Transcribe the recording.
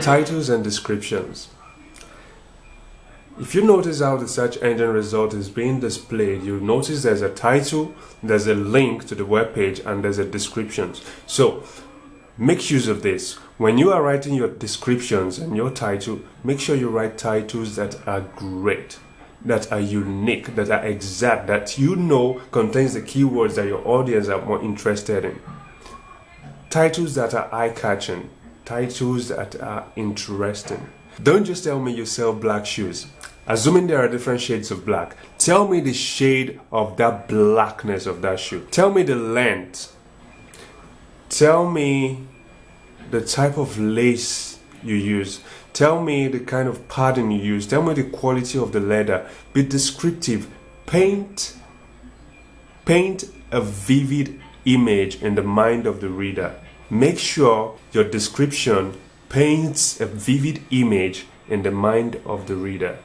Titles and descriptions. If you notice how the search engine result is being displayed, you'll notice there's a title, there's a link to the web page, and there's a description. So make use of this. When you are writing your descriptions and your title, make sure you write titles that are great, that are unique, that are exact, that you know contains the keywords that your audience are more interested in. Titles that are eye-catching, titles that are interesting. Don't just tell me you sell black shoes. Assuming there are different shades of black, tell me the shade of that blackness of that shoe. Tell me the length. Tell me the type of lace you use. Tell me the kind of pattern you use. Tell me the quality of the leather. Be descriptive. Paint a vivid image in the mind of the reader. Make sure your description paints a vivid image in the mind of the reader.